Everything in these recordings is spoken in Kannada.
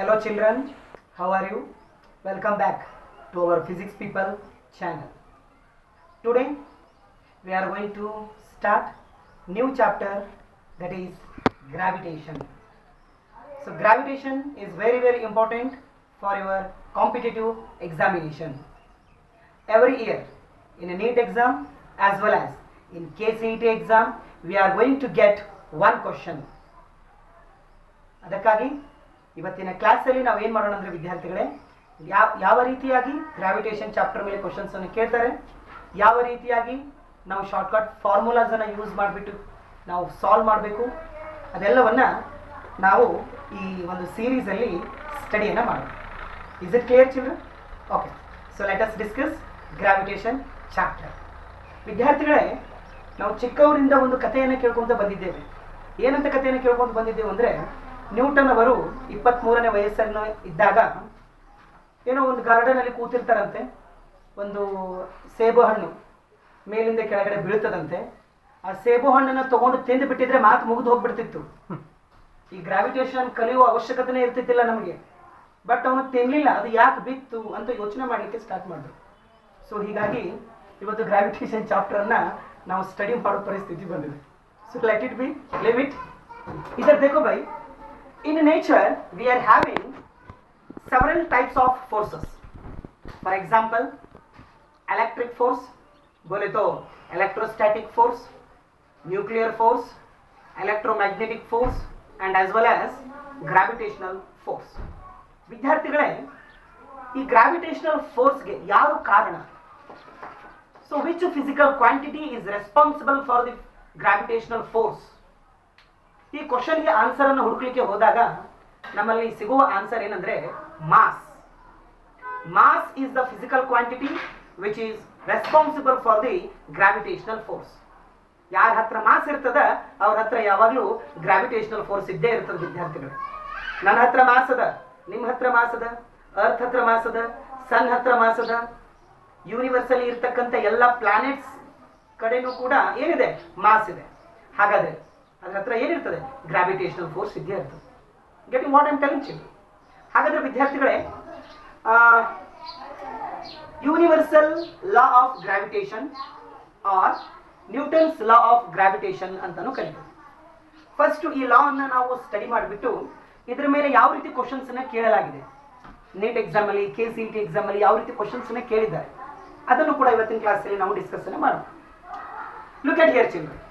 Hello children, how are you? Welcome back to our Physics People channel. Today we are going to start new chapter, that is gravitation. So gravitation is very important for your competitive examination. Every year in a NEET exam as well as in KCET exam we are going to get one question. ಅದಕ್ಕಾಗಿ ಇವತ್ತಿನ ಕ್ಲಾಸಲ್ಲಿ ನಾವು ಏನು ಮಾಡೋಣ ಅಂದರೆ ವಿದ್ಯಾರ್ಥಿಗಳೇ, ಯಾವ ರೀತಿಯಾಗಿ ಗ್ರಾವಿಟೇಷನ್ ಚಾಪ್ಟರ್ ಮೇಲೆ ಕ್ವಶನ್ಸ್ ಅನ್ನು ಕೇಳ್ತಾರೆ, ಯಾವ ರೀತಿಯಾಗಿ ನಾವು ಶಾರ್ಟ್ಕಟ್ ಫಾರ್ಮುಲಾಸನ್ನು ಯೂಸ್ ಮಾಡಿಬಿಟ್ಟು ನಾವು ಸಾಲ್ವ್ ಮಾಡಬೇಕು, ಅದೆಲ್ಲವನ್ನು ನಾವು ಈ ಒಂದು ಸೀರೀಸಲ್ಲಿ ಸ್ಟಡಿಯನ್ನು ಮಾಡೋಣ. Is it clear children? Okay, so let us discuss gravitation chapter. ವಿದ್ಯಾರ್ಥಿಗಳೇ, ನಾವು ಚಿಕ್ಕವರಿಂದ ಒಂದು ಕಥೆಯನ್ನು ಕೇಳ್ಕೊಂತ ಬಂದಿದ್ದೇವೆ. ಏನಂತ ಕಥೆಯನ್ನು ಕೇಳ್ಕೊಂಡು ಬಂದಿದ್ದೇವೆ ಅಂದರೆ, ನ್ಯೂಟನ್ ಅವರು 23ನೇ ವಯಸ್ಸನ್ನು ಇದ್ದಾಗ ಏನೋ ಒಂದು ಗಾರ್ಡನಲ್ಲಿ ಕೂತಿರ್ತಾರಂತೆ. ಒಂದು ಸೇಬು ಹಣ್ಣು ಮೇಲಿಂದ ಕೆಳಗಡೆ ಬೀಳ್ತದಂತೆ. ಆ ಸೇಬು ಹಣ್ಣನ್ನು ತಗೊಂಡು ತಿಂದು ಬಿಟ್ಟಿದ್ರೆ ಮಾತು ಮುಗಿದು ಹೋಗ್ಬಿಡ್ತಿತ್ತು. ಈ ಗ್ರಾವಿಟೇಷನ್ ಕಲಿಯುವ ಅವಶ್ಯಕತೆನೇ ಇರ್ತಿದ್ದಿಲ್ಲ ನಮಗೆ. ಬಟ್ ಅವನು ತಿನ್ನಲಿಲ್ಲ, ಅದು ಯಾಕೆ ಬಿತ್ತು ಅಂತ ಯೋಚನೆ ಮಾಡಲಿಕ್ಕೆ ಸ್ಟಾರ್ಟ್ ಮಾಡಿದ್ರು. ಸೊ ಹೀಗಾಗಿ ಇವತ್ತು ಗ್ರಾವಿಟೇಷನ್ ಚಾಪ್ಟರ್ನ ನಾವು ಸ್ಟಡಿ ಮಾಡೋ ಪರಿಸ್ಥಿತಿ ಬಂದಿದೆ. So let it be limit. ಇದರ देखो भाई, in nature we are having several types of forces. For example, electric force, बोले तो electrostatic force, nuclear force, electromagnetic force and as well as gravitational force. ವಿದ್ಯಾರ್ಥಿಗಳೇ, ಈ gravitational force ಗೆ ಯಾರು ಕಾರಣ? So which physical quantity is responsible for the gravitational force? ಈ ಕ್ವಶನ್ಗೆ ಆನ್ಸರ್ ಅನ್ನು ಹುಡುಕಲಿಕ್ಕೆ ಹೋದಾಗ ನಮ್ಮಲ್ಲಿ ಸಿಗುವ ಆನ್ಸರ್ ಏನಂದ್ರೆ mass. Mass is the physical quantity which is responsible for the gravitational force. ಯಾರ ಹತ್ರ ಮಾಸ್ ಇರ್ತದ ಅವ್ರ ಹತ್ರ ಯಾವಾಗಲೂ ಗ್ರಾವಿಟೇಷನಲ್ ಫೋರ್ಸ್ ಇದ್ದೇ ಇರ್ತದೆ. ವಿದ್ಯಾರ್ಥಿಗಳು, ನನ್ನ ಹತ್ರ ಮಾಸ್ ಅದ, ನಿಮ್ಮ ಹತ್ರ ಮಾಸ್ ಅದ, ಅರ್ತ್ ಹತ್ರ ಮಾಸ್ ಅದ, ಸನ್ ಹತ್ರ ಮಾಸ್ ಅದ, ಯೂನಿವರ್ಸ್ ಅಲ್ಲಿ ಇರ್ತಕ್ಕಂಥ ಎಲ್ಲ ಪ್ಲಾನೆಟ್ಸ್ ಕಡೆನೂ ಕೂಡ ಏನಿದೆ, ಮಾಸ್ ಇದೆ. ಹಾಗಾದ್ರೆ ಅದ್ರ ಹತ್ರ ಏನಿರ್ತದೆ, ಗ್ರಾವಿಟೇಷನಲ್ ಫೋರ್ಸ್ ಇದ್ದೇ ಇರ್ತದೆ. Getting what I am telling children? ಹಾಗಾದ್ರೆ ವಿದ್ಯಾರ್ಥಿಗಳೇ, universal law of gravitation or Newton's law of gravitation ಅಂತಾನು ಕರೀತೀವಿ. ಫಸ್ಟ್ ಈ ಲಾ ಅನ್ನ ನಾವು ಸ್ಟಡಿ ಮಾಡಿಬಿಟ್ಟು ಇದ್ರ ಮೇಲೆ ಯಾವ ರೀತಿ ಕ್ವಶನ್ಸ್ ಅನ್ನ ಕೇಳಲಾಗಿದೆ, ನೀಟ್ ಎಕ್ಸಾಮ್ ಅಲ್ಲಿ, KCET ಎಕ್ಸಾಮ್ ಅಲ್ಲಿ ಯಾವ ರೀತಿ ಕ್ವಶನ್ಸ್ ಅನ್ನ ಕೇಳಿದ್ದಾರೆ, ಅದನ್ನು ಕೂಡ ಇವತ್ತಿನ ಕ್ಲಾಸಲ್ಲಿ ನಾವು ಡಿಸ್ಕಸ್ ಮಾಡೋಣ. Look at here children.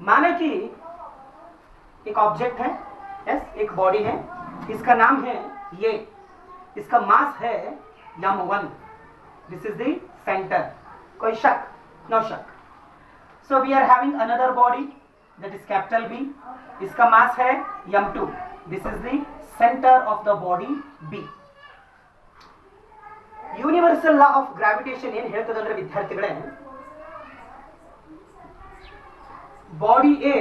माने कि एक ऑब्जेक्ट है, यस, एक बॉडी है, इसका नाम है ये, इसका मास है m1, this is the centre. कोई शक? नो शक. So we are having another body that is capital B, इसका मास है m2, this is the centre of the body B. Universal law of gravitation ಏನು ಹೇಳ್ತದೆ ಅಂದ್ರೆ ವಿದ್ಯಾರ್ಥಿಗಳೇ, ಬಾಡಿ ಎ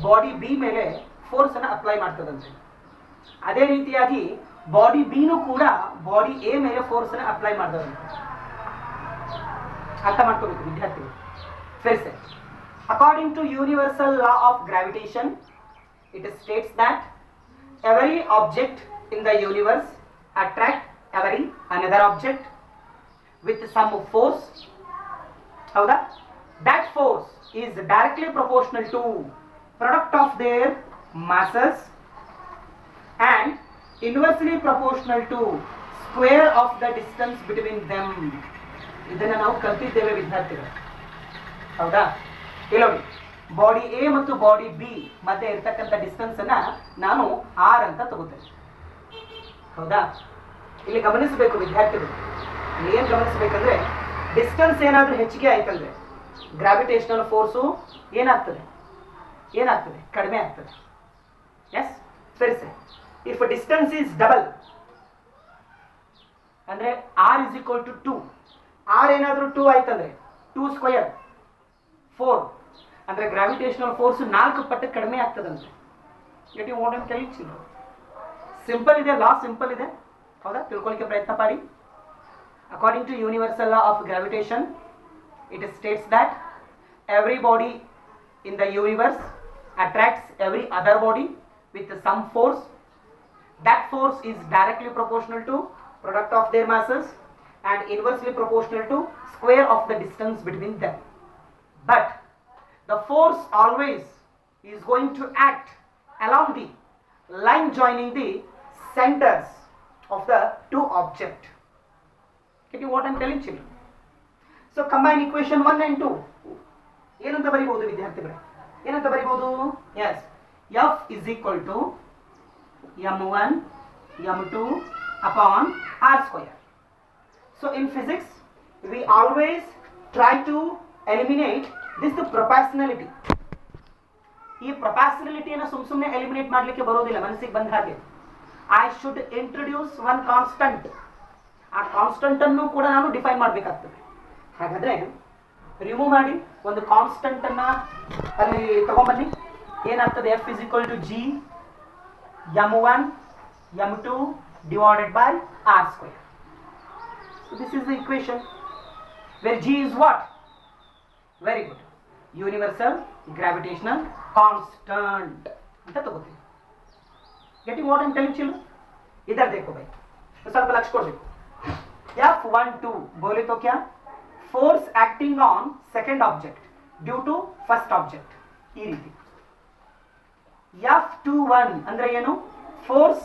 ಬಾಡಿ ಬಿ ಮೇಲೆ ಫೋರ್ಸ್ ಅನ್ನು ಅಪ್ಲೈ ಮಾಡ್ತದಂತೆ. ಅದೇ ರೀತಿಯಾಗಿ ಬಾಡಿ ಬಿನೂ ಕೂಡ ಬಾಡಿ ಎ ಮೇಲೆ ಫೋರ್ಸ್ ಅನ್ನು ಅಪ್ಲೈ ಮಾಡ್ತದಂತೆ. ಅರ್ಥ ಮಾಡ್ಕೋಬೇಕು ವಿದ್ಯಾರ್ಥಿಗಳು. ಫಿರ್ ಸೆ, according to universal law of gravitation it states that every object in the universe attract every another object with some force. ಹೌದಾ? that force is directly proportional to product of their masses and inversely proportional to square of the distance between them. ಇದನ್ನ ನಾವು ಕಲ್ತಿದ್ದೇವೆ ವಿದ್ಯಾರ್ಥಿಗಳು. ಹೌದಾ? ಇಲ್ಲಿ ನೋಡಿ, ಬಾಡಿ ಎ ಮತ್ತು ಬಾಡಿ ಬಿ ಮಧ್ಯೆ ಇರತಕ್ಕಂಥ ಡಿಸ್ಟೆನ್ಸ್ ಅನ್ನ ನಾನು r ಅಂತ ತಗೋತೇನೆ. ಹೌದಾ? ಇಲ್ಲಿ ಗಮನಿಸಬೇಕು ವಿದ್ಯಾರ್ಥಿಗಳು. ಇಲ್ಲಿ ಏನು ಗಮನಿಸಬೇಕಂದ್ರೆ, ಡಿಸ್ಟೆನ್ಸ್ ಏನಾದರೂ ಹೆಚ್ಚಿಗೆ ಆಯ್ತಂದ್ರೆ ಗ್ರಾವಿಟೇಷನಲ್ ಫೋರ್ಸು ಏನಾಗ್ತದೆ, ಕಡಿಮೆ ಆಗ್ತದೆ. ಎಸ್, ಸರಿ ಸರಿ. ಇಫ್ ಡಿಸ್ಟೆನ್ಸ್ ಈಸ್ ಡಬಲ್ ಅಂದ್ರೆ r is equal to 2, r ಏನಾದರೂ 2 ಆಯ್ತಂದ್ರೆ 2 ಸ್ಕ್ವಯರ್ 4 ಅಂದ್ರೆ ಗ್ರಾವಿಟೇಷನಲ್ ಫೋರ್ಸ್ 4 ಪಟ್ಟು ಕಡಿಮೆ ಆಗ್ತದಂತೆ. Getting what I am telling children? Simple ಇದೆ, ಲಾ ಸಿಂಪಲ್ ಇದೆ. ಹೌದಾ? ತಿಳ್ಕೊಳ್ಳಿಕ್ಕೆ ಪ್ರಯತ್ನ ಪಡಿ. According to universal law of gravitation it states that every body in the universe attracts every other body with some force. that force is directly proportional to product of their masses and inversely proportional to square of the distance between them. But the force always is going to act along the line joining the centers of the two objects. Getting what I am telling children? So combine equation 1 and 2. ಏನಂತ ಬರೀಬಹುದು ವಿದ್ಯಾರ್ಥಿಗಳೇ? ಏನಂತ ಬರೀಬಹುದು? Yes, F is equal to m1 m2 upon r square. So in physics we always try to eliminate this proportionality. ಈ ಪ್ರೊಪಾರ್ಷನಾಲಿಟಿಯನ್ನು ಸುಮ್ಮನೆ ಎಲಿಮಿನೇಟ್ ಮಾಡಲಿಕ್ಕೆ ಬರೋದಿಲ್ಲ ಮನಸ್ಸಿಗೆ ಬಂದ ಹಾಗೆ. I should introduce one constant. ಆ ಕಾನ್ಸ್ಟೆಂಟ್ ಅನ್ನು ಕೂಡ ನಾನು ಡಿಫೈನ್ ಮಾಡಬೇಕಾಗ್ತದೆ. ಹಾಗಾದ್ರೆ ರಿಮೂವ್ ಮಾಡಿ ಒಂದು ಕಾನ್ಸ್ಟೆಂಟ್ ಅನ್ನ ಅಲ್ಲಿ ತಗೊಂಡ್ಬನ್ನಿ. ಏನಾಗ್ತದೆ? F is equal to G m1 m2 divided by r square. So this is the equation where G is what? Very good. Universal gravitational constant ಅಂತ ತಗೋತೀವಿ. Getting what I am telling children? इधर देखो भाई, ಸ್ವಲ್ಪ ಲಕ್ಷ್ಯ ಕೊಡಬೇಕು. F12 बोले तो क्या? Force acting on second object due to first object. ಈ ರೀತಿ. F21 ಅಂದ್ರೆ ಏನು? Force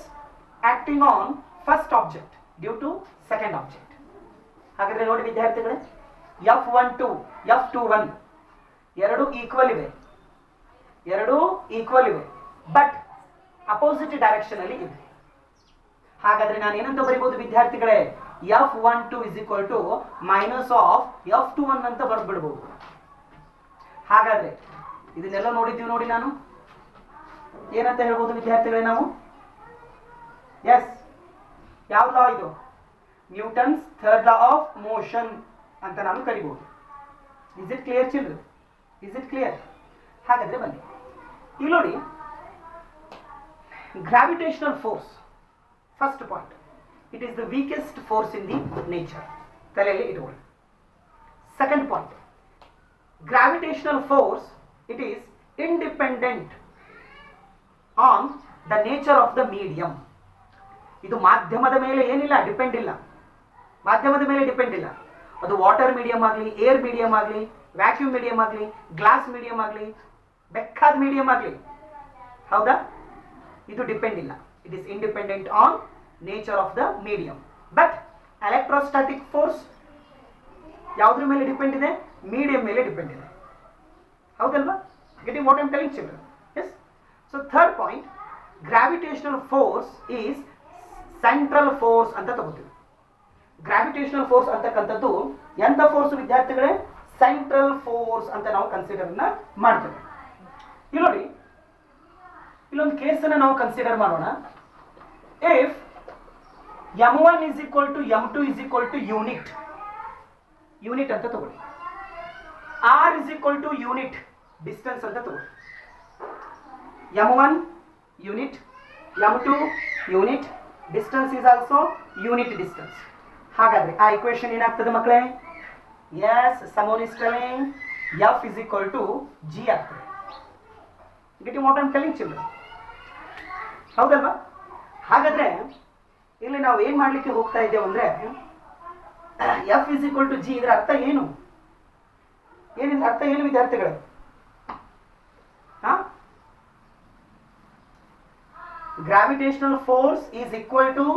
acting on first object due to second object. ಹಾಗಾದ್ರೆ ನೋಡಿ ವಿದ್ಯಾರ್ಥಿಗಳೇ, F12 F21 ಎರಡು ಈಕ್ವಲ್ ಇವೆ ಬಟ್ ಅಪೋಸಿಟ್ ಡೈರೆಕ್ಷನ್ ಅಲ್ಲಿ ಇದೆ. ಹಾಗಾದ್ರೆ ನಾನು ಏನಂತ ಬರೀಬಹುದು ವಿದ್ಯಾರ್ಥಿಗಳೇ? F12 is equal to minus of F21 ಅಂತ ಬರೆದು ಬಿಡಬಹುದು. ಹಾಗಾದ್ರೆ ಇದನ್ನೆಲ್ಲ ನೋಡಿದ್ದೀವಿ ನೋಡಿ, ನಾನು ಏನಂತ ಹೇಳ್ಬೋದು ವಿದ್ಯಾರ್ಥಿಗಳೇ ನಾವು? ಎಸ್, ಯಾವ ಲಾ ಇದು? Newton's third law of motion ಅಂತ ನಾನು ಕರಿಬಹುದು. Is it clear children? Is it clear? ಹಾಗಾದ್ರೆ ಬನ್ನಿ ಇಲ್ಲಿ ನೋಡಿ, gravitational force, first point, it is the weakest force in the nature. ತಲೆಯಲ್ಲಿ ಇಟ್ಕೊಳ್ಳಿ. Second point, gravitational force, it is independent on the nature of the medium. ಇದು ಮಾಧ್ಯಮದ ಮೇಲೆ ಏನಿಲ್ಲ, ಡಿಪೆಂಡ್ ಇಲ್ಲ. ಮಾಧ್ಯಮದ ಮೇಲೆ ಡಿಪೆಂಡ್ ಇಲ್ಲ. ಅದು ವಾಟರ್ ಮೀಡಿಯಂ ಆಗಲಿ, ಏರ್ ಮೀಡಿಯಂ ಆಗಲಿ, ವ್ಯಾಕ್ಯೂಮ್ ಮೀಡಿಯಂ ಆಗಲಿ, ಗ್ಲಾಸ್ ಮೀಡಿಯಂ ಆಗಲಿ, ಬೆಕ್ಕಾದ ಮೀಡಿಯಂ ಆಗಲಿ, ಹೌದಾ? ಇದು ಡಿಪೆಂಡ್ ಇಲ್ಲ. It is independent on nature of the medium. But electrostatic force ಯಾವುದ್ರ ಮೇಲೆ ಡಿಪೆಂಡ್ ಇದೆ? ಮೀಡಿಯಂ ಮೇಲೆ ಡಿಪೆಂಡ್ ಇದೆ, ಹೌದಲ್ವಾ? Getting what I am telling children? Yes. So third point, gravitational force is central force ಅಂತ ತಗೋತೀವಿ. ಗ್ರಾವಿಟೇಷನಲ್ ಫೋರ್ಸ್ ಅಂತಕ್ಕಂಥದ್ದು ಎಂಥ ಫೋರ್ಸ್ ವಿದ್ಯಾರ್ಥಿಗಳೇ? ಸೆಂಟ್ರಲ್ ಫೋರ್ಸ್ ಅಂತ ನಾವು ಕನ್ಸಿಡರ್ ಮಾಡ್ತೇವೆ. ಇಲ್ಲಿ ನೋಡಿ, ಇಲ್ಲೊಂದು ಕೇಸನ್ನು ನಾವು ಕನ್ಸಿಡರ್ ಮಾಡೋಣ. ಇಫ್ m1 is equal to m2 is equal to unit ಅಂತ ತಗೊಳ್ಳಿ, r is equal to unit distance ಅಂತ ತಗೊಳ್ಳಿ. m1 unit, m2 unit, distance is also unit distance. ಹಾಗಾದ್ರೆ ಆ ಇಕ್ವೇಶನ್ ಏನಾಗ್ತದೆ ಮಕ್ಕಳೇ? Yes, someone is telling f is equal to g ಆಗ್ತದೆ. Getting what I am telling children? ಹೌದಲ್ವಾ? ಹಾಗಾದ್ರೆ ಇಲ್ಲಿ ನಾವು ಏನ್ ಮಾಡ್ಲಿಕ್ಕೆ ಹೋಗ್ತಾ ಇದ್ದೇವೆ ಅಂದ್ರೆ, F is equal to G, ಇದರ ಅರ್ಥ ಏನು? ಏನಿದ್ರ ಅರ್ಥ ಏನು ವಿದ್ಯಾರ್ಥಿಗಳೇ? Gravitational force is equal to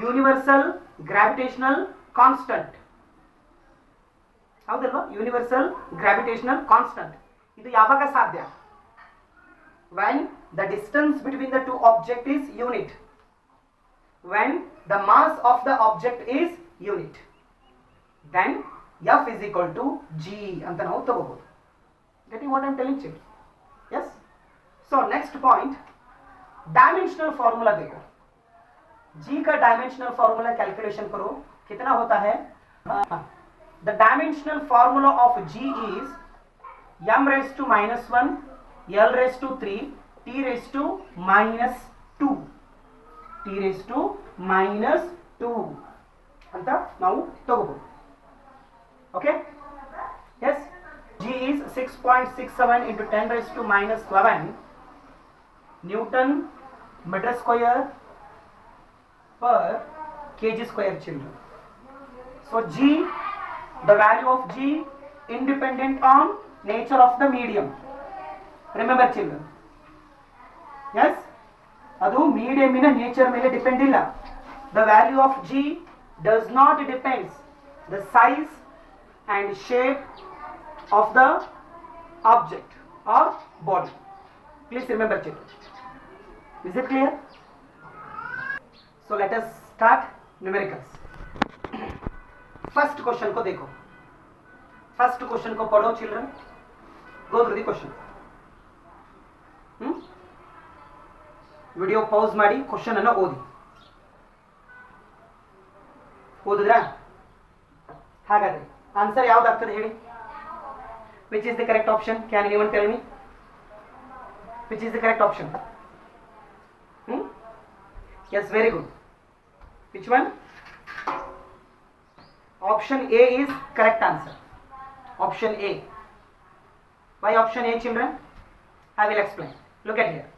universal gravitational constant. ಹೌದಲ್ವಾ? Universal gravitational constant. ಇದು ಯಾವಾಗ ಸಾಧ್ಯ? when the distance between the two objects is unit, when the mass of the object is unit, then F is equal to G ಅಂತ ನಾವು ತಗೋಬಹುದು. Getting what I am telling you? Yes. So next point, dimensional formula देखो. G का डायमेंशनल फॉर्मूला कैलकुलेशन करो, कितना होता है? The dimensional formula of G is m raised to -1, L raised to 3, T raised to -2, T raised to -2 ಅಂತ ನಾವು ತಗೋಬಹುದು. Okay? S. G is 6.67 into 10 raised to -11 Newton meter square per kg square, children. So G, the value of G independent on nature of the medium. Remember children, yes, adu medium ina nature mele depend illa. The value of G does not depends the size and shape of the object or body. Please remember children. Is it clear? So let us start numericals. First question को देखो. First question को पढ़ो children. Go through the question. Video pause ಮಾಡಿ ಕ್ವಶನ್ ಅನ್ನು ಓದಿ. ಓದಿದ್ರಾ? ಹಾಗಾದ್ರೆ ಆನ್ಸರ್ ಯಾವ್ದಾಗ್ತದೆ ಹೇಳಿ? Which is the correct option? Can anyone tell me which is the correct option? Yes, very good. Which one? Option A is correct answer. Option A. Why option A, children? I will explain. Look at here.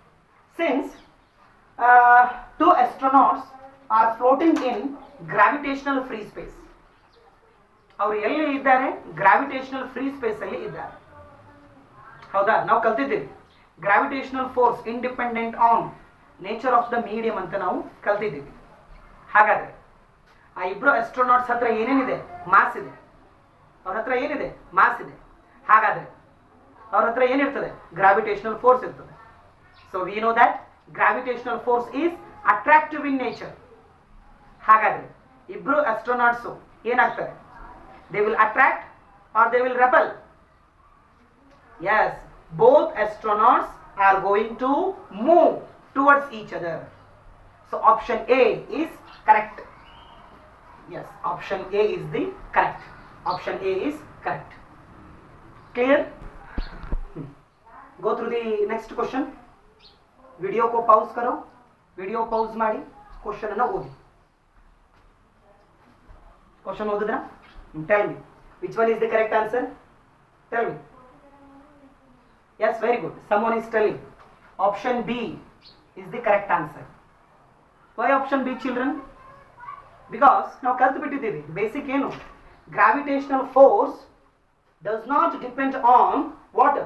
Since two astronauts are floating in gravitational free space. ಅವರು ಎಲ್ಲಿ ಇದ್ದಾರೆ? ಗ್ರಾವಿಟೇಷನಲ್ ಫ್ರೀ ಸ್ಪೇಸ್ ಅಲ್ಲಿ ಇದ್ದಾರೆ. ಹೌದಾ? ನಾವು ಕಲ್ತಿದ್ದೀವಿ gravitational force independent on nature of the medium ಅಂತ ನಾವು ಕಲ್ತಿದ್ದೀವಿ. ಹಾಗಾದ್ರೆ ಆ ಇಬ್ರು ಆಸ್ಟ್ರೋನಾಟ್ಸ್ ಹತ್ರ ಏನೇನಿದೆ? ಮಾಸ್ ಇದೆ. ಅವ್ರ ಹತ್ರ ಏನಿದೆ? ಮಾಸ್ ಇದೆ. ಹಾಗಾದ್ರೆ ಅವ್ರ ಹತ್ರ ಏನಿರ್ತದೆ? ಗ್ರಾವಿಟೇಷನಲ್ ಫೋರ್ಸ್ ಇರ್ತದೆ. So we know that gravitational force is attractive in nature. ಹಾಗಾದ್ರೆ ಇಬ್ರು ಆಸ್ಟ್ರೋನಾಟ್ಸ್ ಏನಾಗ್ತಾರೆ? They will attract or they will repel? Yes, both astronauts are going to move towards each other. So option A is correct. Yes, option A is the correct. Option A is correct. Clear? Go through the next question. Video ko pause karo. Video pause ಮಾಡಿ question ಅನ್ನು ಓದಿ. Question ಓದಿದ್ರಾ? Tell me which one is the correct answer? Tell me. Yes, very good. Someone is telling option B is the correct answer. Why option B, children? Because now kaltubittidevi basic ಏನು? Gravitational force does not depend on what?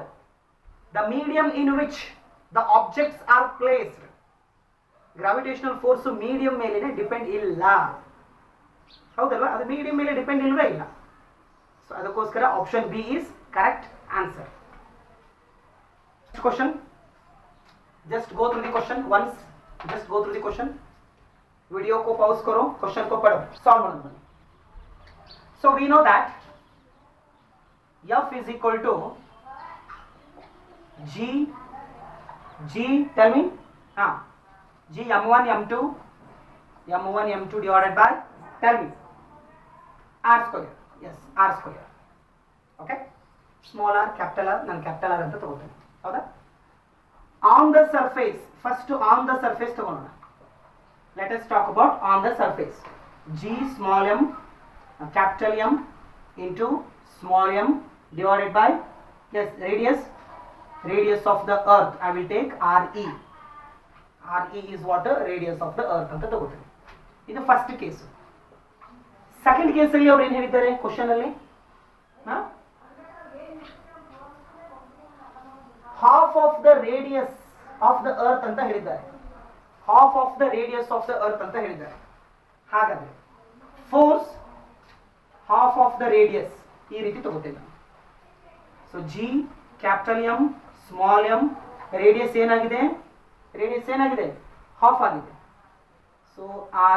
The medium in which the objects are placed. Gravitational force medium ಮೇಲೆ ಡಿಪೆಂಡ್ ಇಲ್ಲ. ಹೌದಲ್ವಾ? ಅದು medium ಮೇಲೆ ಡಿಪೆಂಡ್ ಇಲ್ವೇ ಇಲ್ಲ. ಸೊ ಅದಕ್ಕೋಸ್ಕರ option B is correct answer. Next question. Just go through the question once. Just go through the question. Video को pause करो, question को पढ़ो, solve करो. So we know that F is equal to G. Tell me. G m1 m2 divided by. Tell me. R square. Yes, R square. Okay. Small r, capital R. ನಾನು capital R ಅಂತ ತಗೋತೀನಿ. ಹೌದಾ? On the surface, first on the surface ತಗೋಣ. Let us talk about on the surface. G small m capital M into small m divided by, yes, radius of the earth. I will take RE. RE is what? Radius of the earth ಅಂತ ತಗೋತೀನಿ. ಇದು ಫಸ್ಟ್ ಕೇಸ್. ಸೆಕೆಂಡ್ ಕೇಸ್ ಅಲ್ಲಿ ಅವರು ಏನು ಹೇಳಿದ್ದಾರೆ ಕ್ವಶನ್ ಅಲ್ಲಿ? half of the radius of the earth ಅಂತ ಹೇಳಿದ್ದಾರೆ. half of the radius of the earth ಅಂತ ಹೇಳಿದ್ದಾರೆ. ಹಾಗಾದ್ರೆ force half of the radius ಈ ರೀತಿ ತಗೋತೇವೆ. So G capital M small m radius ಏನಾಗಿದೆ? half ಆಗಿದೆ. So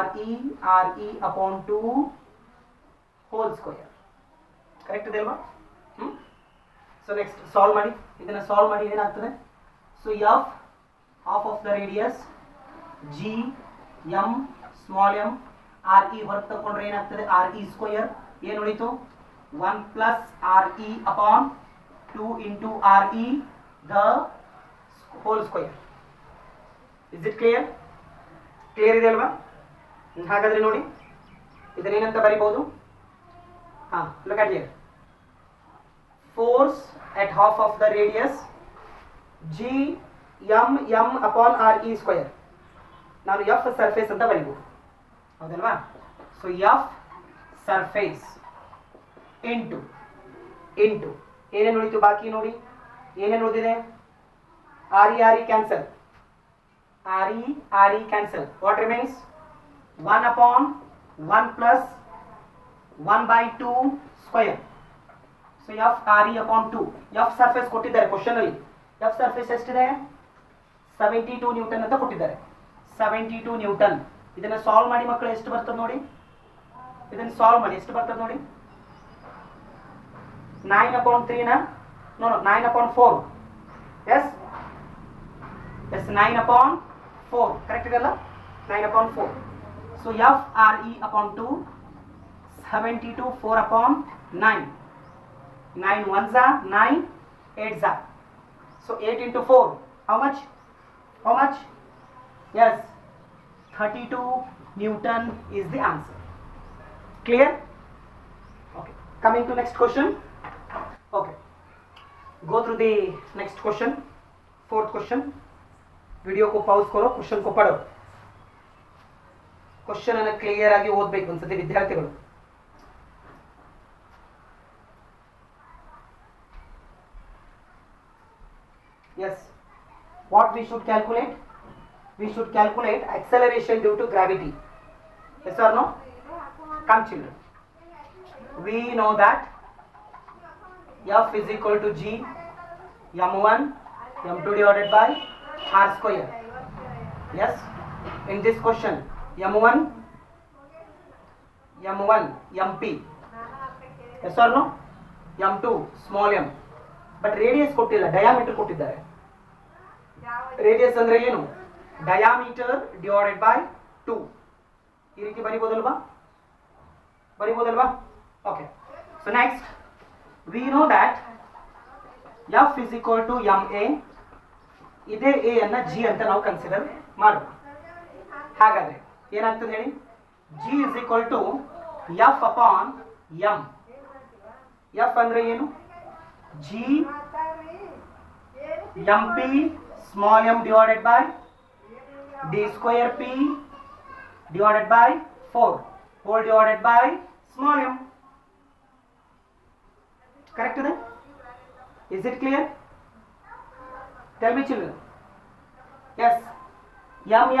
RE upon 2 whole square. Correct ಇದೆ ಅಲ್ವಾ? ಸೊ ನೆಕ್ಸ್ಟ್ ಸಾಲ್ವ್ ಮಾಡಿ. ಇದನ್ನ ಸಾಲ್ವ್ ಮಾಡಿ ಏನಾಗ್ತದೆ? So F half of the radius, G M small m, RE ಹೊರಗೆ ತಗೊಂಡ್ರೆ ಏನಾಗ್ತದೆ? RE square. ಏನು ಉಳಿತು? 1 plus RE upon 2 into RE the whole square. Is it clear? Clear ಇದೆ ಅಲ್ವಾ? ಹಾಗಾದ್ರೆ ನೋಡಿ ಇದನ್ನೇನಂತ ಬರೀಬಹುದು? look at here. Force at half of the radius G m upon RE square. ನಾನು ಎಫ್ ಸರ್ಫೇಸ್ ಅಂತ ಬರೀಬಹುದು, ಹೌದಲ್ವಾ? So F surface into into ಏನೇನು ಉಳಿತು ಬಾಕಿ ನೋಡಿ, ಏನೇನು ಉಳಿದಿದೆ? R E cancel, R E cancel. What remains? 1 upon 1 plus 1 by 2 square. So f r e upon 2. f surface ಕೊಟ್ಟಿದ್ದಾರೆ ಕ್ವೆಶ್ಚನ್ ಅಲ್ಲಿ. f surface ಎಷ್ಟಿದೆ? 72 ನ್ಯೂಟನ್ ಅಂತ ಕೊಟ್ಟಿದ್ದಾರೆ. 72 ನ್ಯೂಟನ್. ಇದನ್ನ ಸಾಲ್ವ್ ಮಾಡಿ ಮಕ್ಕಳು, ಎಷ್ಟು ಬರ್ತದೆ ನೋಡಿ? ಇದನ್ನ ಸಾಲ್ವ್ ಮಾಡಿ ಎಷ್ಟು ಬರ್ತದೆ ನೋಡಿ? 9 upon 3 ನ no 9 upon 4. yes 9 upon 4 correct ಇದಲ್ಲ? 9 upon 4. so f r e upon 2, 72 4 upon 9. 9 ones are 9, 8s are. So 8 into 4, how much? How much? Yes, 32 Newton is the answer. Clear? Okay. Coming to next question. Okay. Go through the next question. Fourth question. Video को pause करो, question को पढ़ो. Question अन्न clear आगे ओदಬೇಕು ಅನ್ಸುತ್ತೆ ವಿದ್ಯಾರ್ಥಿಗಳು. Yes, what we should calculate? We should calculate acceleration due to gravity. Yes or no? Come children. We know that F is equal to G m1 m2 divided by r square. Yes, in this question m1 mp. Yes or no? m2 small m. But radius ಕೊಟ್ಟಿಲ್ಲ, ಡಯಾಮೀಟರ್ ಕೊಟ್ಟಿದ್ದಾರೆ. ರೇಡಿಯಸ್ ಅಂದ್ರೆ ಏನು? Diameter divided by 2. ಈ ರೀತಿ ಬರಿಬೋದಲ್ವಾ? Okay. So next we know that F is equal to M A. ಇದೇ ಎ ಅನ್ನ ಜಿ ಅಂತ ನಾವು ಕನ್ಸಿಡರ್ ಮಾಡೋಣ. ಹಾಗಾದ್ರೆ ಏನಾಗ್ತದೆ ಹೇಳಿ? G is equal to F upon M. F ಅಂದ್ರೆ ಏನು? G mp small m divided by d square p divided by 4 whole divided by small m. Correct then? Is it clear? Tell me children. Yes,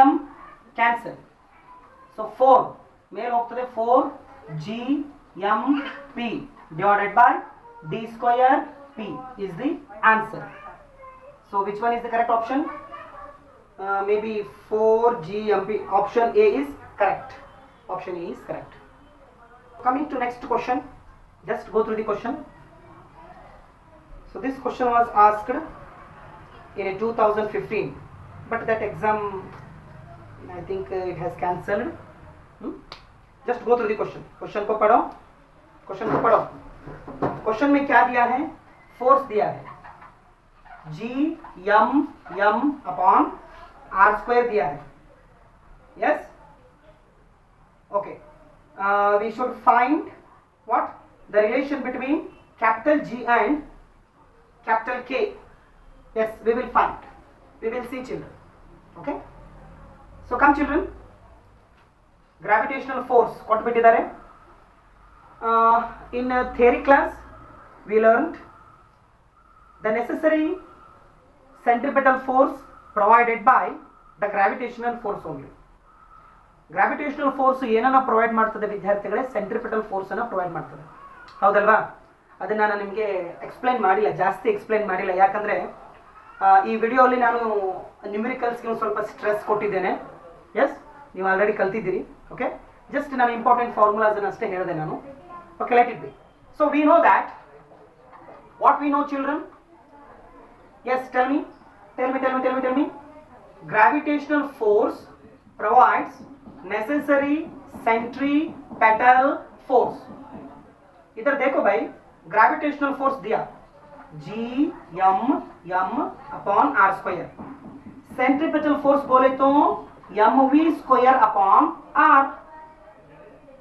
m cancel. So 4 ಮೇಲೆ ಹೋಗ್ತದೆ 4 g m p divided by d square p is the answer. So which one is the correct option? Maybe 4gmp. Option A is correct. Option A is correct. Coming to next question, just go through the question. So this question was asked in 2015, but that exam I think it has cancelled. Just go through the question. Question को पढ़ो. क्वेश्चन में क्या दिया है? फोर्स दिया है G m upon r square दिया है. Yes, okay. We should find what the relation between capital G and capital K. Yes, we will find, we will see children. Okay, so come children. Gravitational force ಕೊಟ್ಟುಬಿಟ್ಟಿದ್ದಾರೆ. In theory class we learned the necessary centripetal force provided by the gravitational force only. Gravitational force ಏನನ್ನ ಪ್ರೊವೈಡ್ ಮಾಡ್ತದೆ ವಿದ್ಯಾರ್ಥಿಗಳೇ? ಸೆಂಟ್ರಿಪಿಟಲ್ ಫೋರ್ಸ್ ಅನ್ನು ಪ್ರೊವೈಡ್ ಮಾಡ್ತದೆ, ಹೌದಲ್ವಾ? ಅದನ್ನ ನಾನು ನಿಮಗೆ ಜಾಸ್ತಿ ಎಕ್ಸ್ಪ್ಲೈನ್ ಮಾಡಿಲ್ಲ, ಯಾಕಂದ್ರೆ ಈ ವಿಡಿಯೋಲಿ ನಾನು ನ್ಯೂಮರಿಕಲ್ಸ್ಗೆ ಒಂದು ಸ್ವಲ್ಪ ಸ್ಟ್ರೆಸ್ ಕೊಟ್ಟಿದ್ದೇನೆ. ಎಸ್, ನೀವು ಆಲ್ರೆಡಿ ಕಲ್ತಿದ್ದೀರಿ. ಓಕೆ, ಜಸ್ಟ್ ನಾನು ಇಂಪಾರ್ಟೆಂಟ್ ಫಾರ್ಮುಲಾಸ್ ಅನ್ನು ಅಷ್ಟೇ ಹೇಳಿದೆ ನಾನು. Okay, let it be. So we know that. What we know, children? Yes, tell me. Gravitational force provides necessary centripetal force. इधर देखो भाई, gravitational force दिया G m upon r square. Centripetal force बोले तो mv square upon r.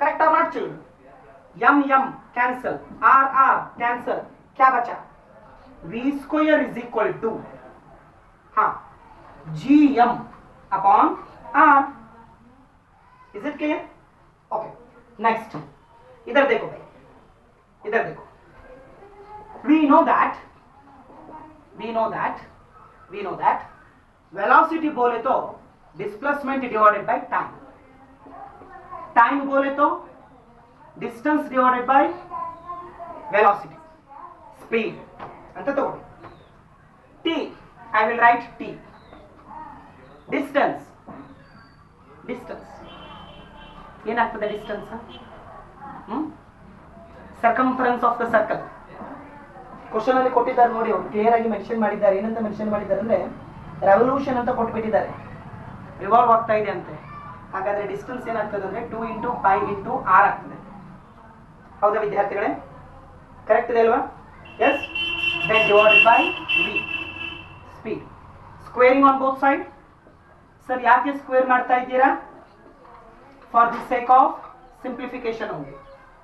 Correct or not, children? m cancel, r cancel, क्या बचा? v square is equal to हाँ g m upon r. Is it clear? Okay. Next, इधर देखो भाई, इधर देखो. We know that velocity बोले तो displacement divided by time. Time बोले तो distance divided by velocity, speed. अंत तो t, I will write t. Distance ಏನಾಗ್ತದೆ distance? Circumference of the circle. Question ಅಲ್ಲಿ ಕೊಟ್ಟಿದ್ದಾರೆ ನೋಡಿ, ಅವರು ಕ್ಲಿಯರ್ ಆಗಿ ಮೆನ್ಷನ್ ಮಾಡಿದ್ದಾರೆ. ಏನಂತ ಮೆನ್ಷನ್ ಮಾಡಿದ್ದಾರೆ ಅಂದ್ರೆ ರೆವಲ್ಯೂಷನ್ ಅಂತ ಕೊಟ್ಬಿಟ್ಟಿದ್ದಾರೆ, ರಿವಾಲ್ವ್ ಆಗ್ತಾ ಇದೆ ಅಂತೆ. ಹಾಗಾದ್ರೆ ಡಿಸ್ಟೆನ್ಸ್ ಏನಾಗ್ತದೆ ಅಂದ್ರೆ 2 × π × r ಆಗ್ತದೆ. ಹೌದಾ ವಿದ್ಯಾರ್ಥಿಗಳೇ? ಕರೆಕ್ಟ್ ಇದೆ ಅಲ್ವಾ? Yes. Then divided by v, speed. Squaring on both side. Sir ಯಾಕೆ ಸ್ಕ್ವೇರ್ ಮಾಡ್ತಾ ಇದ್ದೀರಾ? For the sake of simplification only.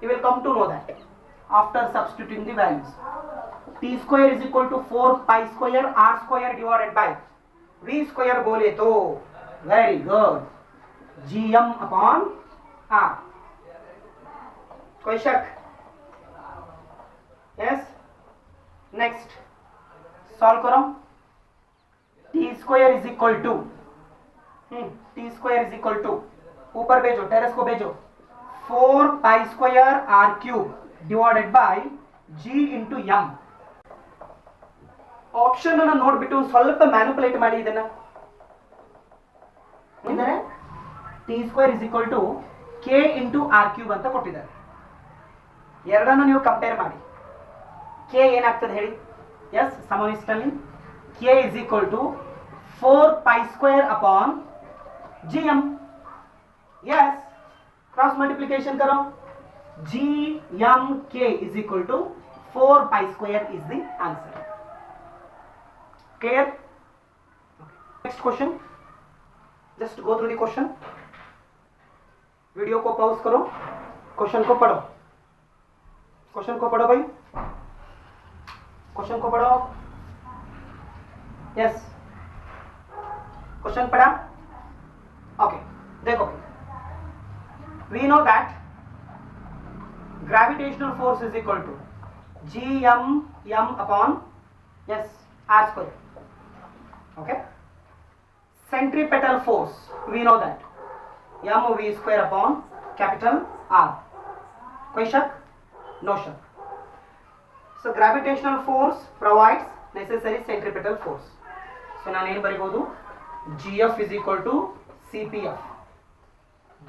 You will come to know that after substituting the values. T square is equal to 4 pi square r square divided by v square बोले तो very good gm upon r. कोई शक? Yes. Next, solve करो. T square is equal to ऊपर भेजो, टेरेस को भेजो. 4 pi square r cube divided by g into m. Option ಅನ್ನು ನೋಡ್ಬಿಟ್ಟು ಸ್ವಲ್ಪ ಮ್ಯಾನಿಪುಲೇಟ್ ಮಾಡಿ ಇದನ್ನ. ಅಂದರೆ t square is equal to k into r cube ಅಂತ ಕೊಟ್ಟಿದ್ದಾರೆ. ಎರಡನ್ನು ನೀವು ಕಂಪೇರ್ ಮಾಡಿ. k ಏನಾಗ್ತದೆ ಹೇಳಿ? ಎಸ್, ಸಮನಿಷ್ಠಲ್ಲಿ k is equal to 4 pi square upon gm. Yes, cross multiplication करो. gmk is equal to 4 pi square is the answer. Clear? Next question. Just go through the question. Video को पॉज करो, क्वेश्चन को पढ़ो. भाई, क्वेश्चन को पढ़ो. यस, क्वेश्चन पढ़ा? ओके, देखो. We know that gravitational force is equal to gm upon r square. Okay. Centripetal force, we know that mv square upon capital R. कोई शक? No शक. So gravitational force provides necessary centripetal force. So ನಾನು ಏನು ಬರೆಯಬಹುದು? gf is equal to cpf.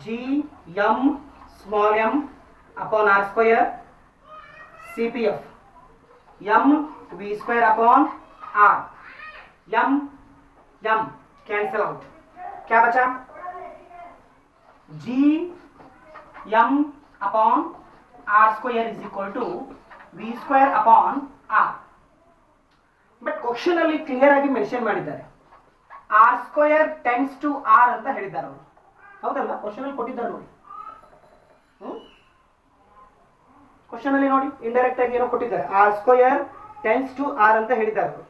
gm small m upon r square cpf m v square upon r. m cancel out. क्या बचा? gm upon r square is equal to v square upon r. But question ಅಲ್ಲಿ ಕ್ಲಿಯರ್ ಆಗಿ ಮೆನ್ಷನ್ ಮಾಡಿದ್ದಾರೆ, r square tends to r ಅಂತ ಹೇಳಿದ್ದಾರೆ ಅವರು. ಹೌದಲ್ಲ? ಕ್ವಶನ್ ಅಲ್ಲಿ ಕೊಟ್ಟಿದ್ದಾರೆ ನೋಡಿ. ಕ್ವಶನ್ ಅಲ್ಲಿ ನೋಡಿ, ಇಂಡೈರೆಕ್ಟ್ ಆಗಿ ಏನೋ ಕೊಟ್ಟಿದ್ದಾರೆ, r square tends to r ಅಂತ ಹೇಳಿದ್ದಾರೆ ಅವರು.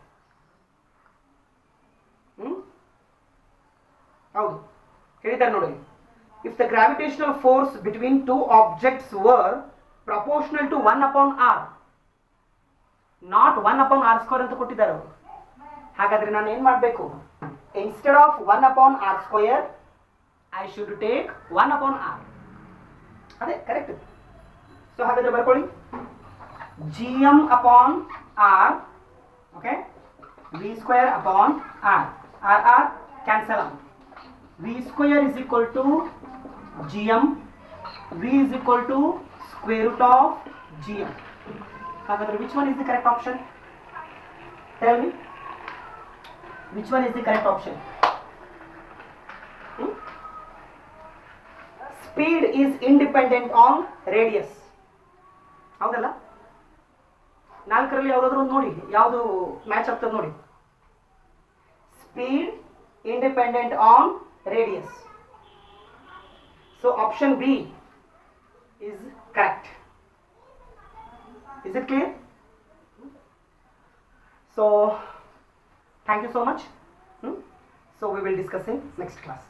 ಹೌದು, ಹೇಳಿದ್ದಾರೆ ನೋಡಿ. If the gravitational force between two objects were proportional to 1 upon r, not 1 upon r square ಅಂತ ಕೊಟ್ಟಿದ್ದಾರೆ ಅವರು. ಹಾಗಾದ್ರೆ ನಾನು ಏನು ಮಾಡಬೇಕು? Instead of 1 upon r square I should take 1 upon r. ಅದೇ ಕರೆಕ್ಟ್. ಸೊ ಹಾಗಾದ್ರೆ ಬರ್ಕೊಳ್ಳಿ, gm upon r, okay, v square upon r. r cancel out. v square is equal to gm, v is equal to square root of gm. ಹಾಗಾದ್ರೆ which one is the correct option? Tell me, which one is the correct option? Speed is independent on radius. ಹೌದಲ್ಲ? ನಾಲ್ಕರಲ್ಲಿ ಯಾವುದಾದ್ರೂ ಒಂದು ನೋಡಿ, ಯಾವುದು ಮ್ಯಾಚ್ ಆಗ್ತದೆ ನೋಡಿ. Speed independent on radius. So option B is correct. Is it clear? So thank you so much. So we will discuss in next class.